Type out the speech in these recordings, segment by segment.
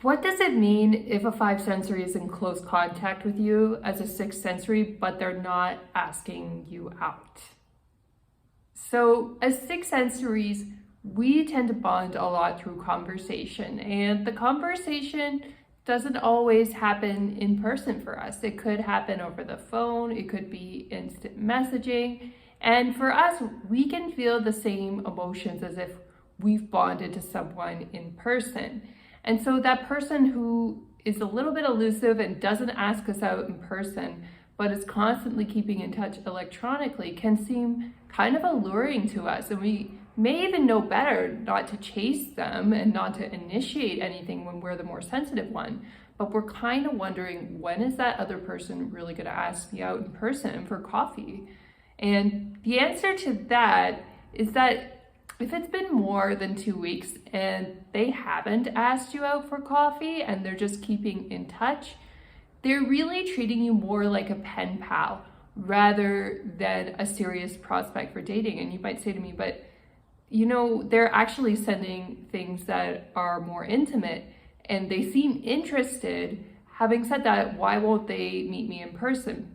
What does it mean if a five sensory is in close contact with you as a sixth sensory, but they're not asking you out? So as sixth sensories, we tend to bond a lot through conversation, and the conversation doesn't always happen in person for us. It could happen over the phone, it could be instant messaging, and for us, we can feel the same emotions as if we've bonded to someone in person. And so that person who is a little bit elusive and doesn't ask us out in person, but is constantly keeping in touch electronically, can seem kind of alluring to us. And we may even know better not to chase them and not to initiate anything when we're the more sensitive one. But we're kind of wondering, when is that other person really going to ask me out in person for coffee? And the answer to that is that if it's been more than 2 weeks and they haven't asked you out for coffee and they're just keeping in touch, they're really treating you more like a pen pal rather than a serious prospect for dating. And you might say to me, but they're actually sending things that are more intimate and they seem interested. Having said that, why won't they meet me in person?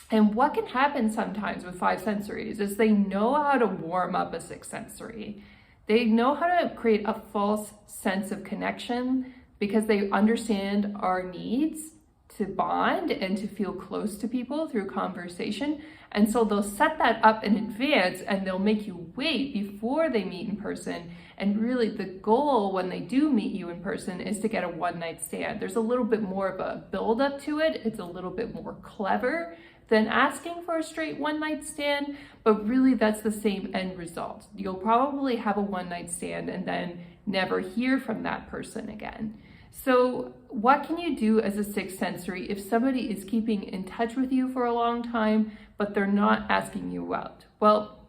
And what can happen sometimes with five sensories is they know how to warm up a sixth sensory. They know how to create a false sense of connection because they understand our needs to bond and to feel close to people through conversation. And so they'll set that up in advance and they'll make you wait before they meet in person. And really the goal when they do meet you in person is to get a one-night stand. There's a little bit more of a build-up to it. It's a little bit more clever than asking for a straight one-night stand, but really that's the same end result. You'll probably have a one-night stand and then never hear from that person again. So what can you do as a sixth sensory if somebody is keeping in touch with you for a long time, but they're not asking you out? Well,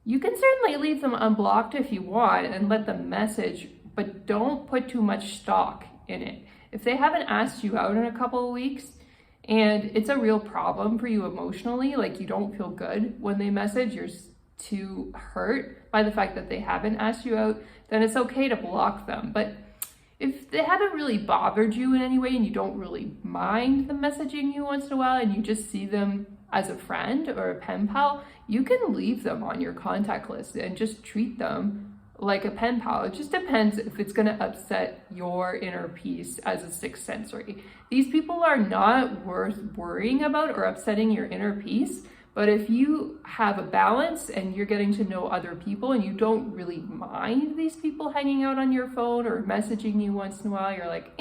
you can certainly leave them unblocked if you want and let them message, but don't put too much stock in it. If they haven't asked you out in a couple of weeks, and it's a real problem for you emotionally, like you don't feel good when they message, you're too hurt by the fact that they haven't asked you out, then it's okay to block them. But if they haven't really bothered you in any way and you don't really mind them messaging you once in a while and you just see them as a friend or a pen pal, you can leave them on your contact list and just treat them like a pen pal. It just depends if it's going to upset your inner peace as a sixth sensory. These people are not worth worrying about or upsetting your inner peace, but if you have a balance and you're getting to know other people and you don't really mind these people hanging out on your phone or messaging you once in a while, you're like,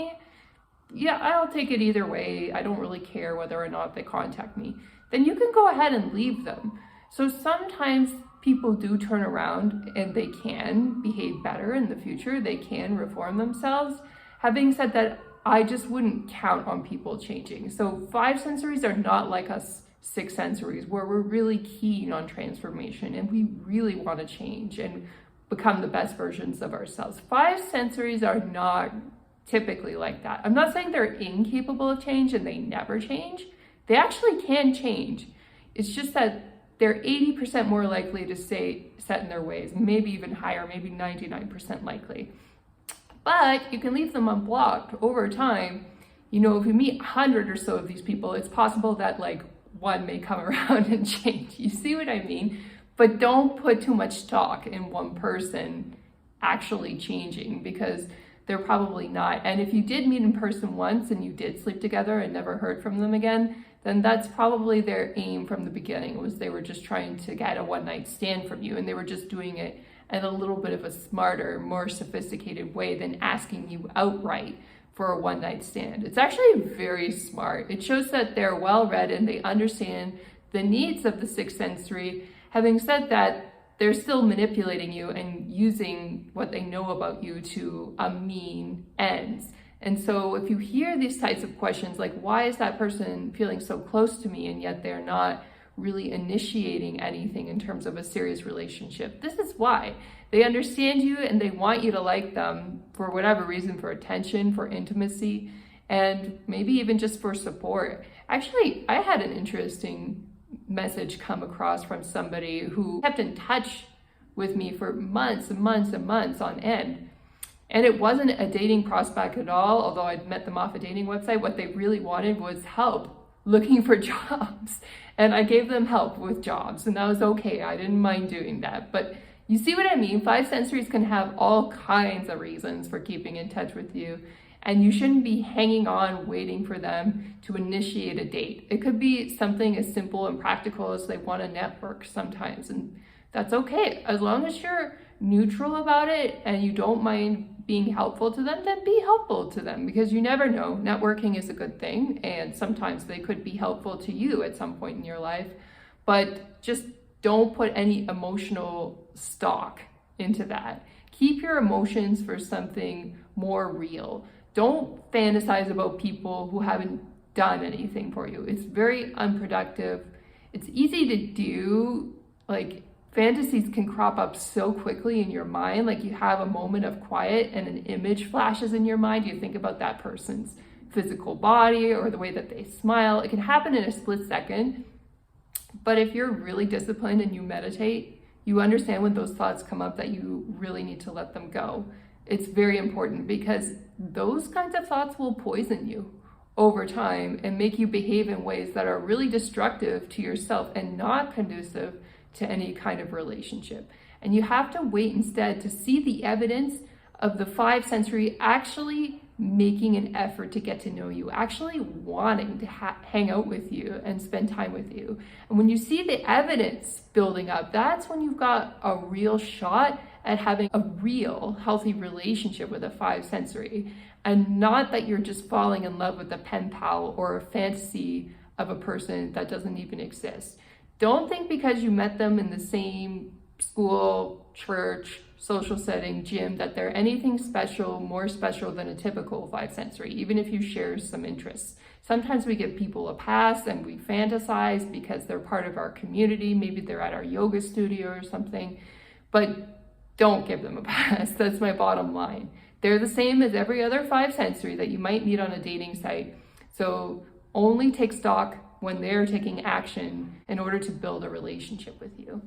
yeah, I'll take it either way. I don't really care whether or not they contact me. Then you can go ahead and leave them. So sometimes people do turn around and they can behave better in the future. They can reform themselves. Having said that, I just wouldn't count on people changing. So five sensories are not like us six sensories where we're really keen on transformation and we really want to change and become the best versions of ourselves. Five sensories are not typically like that. I'm not saying they're incapable of change and they never change. They actually can change. It's just that they're 80% more likely to stay set in their ways, maybe even higher, maybe 99% likely. But you can leave them unblocked over time. If you meet 100 or so of these people, it's possible that one may come around and change. You see what I mean? But don't put too much stock in one person actually changing because they're probably not. And if you did meet in person once and you did sleep together and never heard from them again, then that's probably their aim from the beginning, was they were just trying to get a one-night stand from you and they were just doing it in a little bit of a smarter, more sophisticated way than asking you outright for a one-night stand. It's actually very smart. It shows that they're well-read and they understand the needs of the sixth sensory. Having said that, they're still manipulating you and using what they know about you to mean ends. And so if you hear these types of questions, like why is that person feeling so close to me and yet they're not really initiating anything in terms of a serious relationship, this is why. They understand you and they want you to like them for whatever reason, for attention, for intimacy, and maybe even just for support. Actually, I had an interesting message come across from somebody who kept in touch with me for months and months and months on end. And it wasn't a dating prospect at all, although I'd met them off a dating website. What they really wanted was help looking for jobs. And I gave them help with jobs, and that was okay. I didn't mind doing that. But you see what I mean? Five sensories can have all kinds of reasons for keeping in touch with you. And you shouldn't be hanging on waiting for them to initiate a date. It could be something as simple and practical as they want to network sometimes, and that's okay. As long as you're neutral about it and you don't mind being helpful to them, then be helpful to them, because you never know. Networking is a good thing, and sometimes they could be helpful to you at some point in your life, but just don't put any emotional stock into that. Keep your emotions for something more real. Don't fantasize about people who haven't done anything for you. It's very unproductive. It's easy to do. Like, fantasies can crop up so quickly in your mind. Like, you have a moment of quiet and an image flashes in your mind. You think about that person's physical body or the way that they smile. It can happen in a split second. But if you're really disciplined and you meditate, you understand when those thoughts come up that you really need to let them go. It's very important, because those kinds of thoughts will poison you over time and make you behave in ways that are really destructive to yourself and not conducive to any kind of relationship. And you have to wait instead to see the evidence of the five sensory actually making an effort to get to know you, actually wanting to hang out with you and spend time with you. And when you see the evidence building up, that's when you've got a real shot at having a real healthy relationship with a five sensory, and not that you're just falling in love with a pen pal or a fantasy of a person that doesn't even exist. Don't think because you met them in the same school, church, social setting, gym, that they're anything special, more special than a typical five sensory, even if you share some interests. Sometimes we give people a pass and we fantasize because they're part of our community. Maybe they're at our yoga studio or something, but don't give them a pass. That's my bottom line. They're the same as every other five sensory that you might meet on a dating site. So only take stock when they're taking action in order to build a relationship with you.